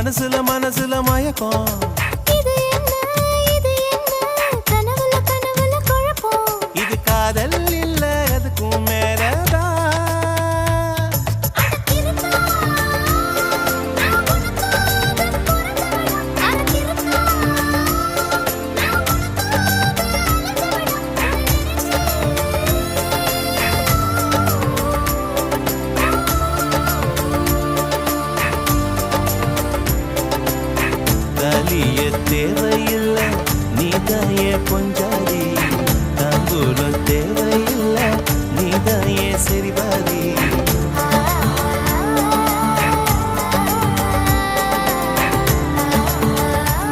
மனசுல மனசுல மயக்கம் இது என்ன கனவுல கனவுல குழப்பம் இது காதல் இல்ல அதுக்கும் மேலதான் தேவையில்ல நீதாயே பொஞ்சாதி தாம்பூலம் தேவையில்ல நீதாயே சரிபாதி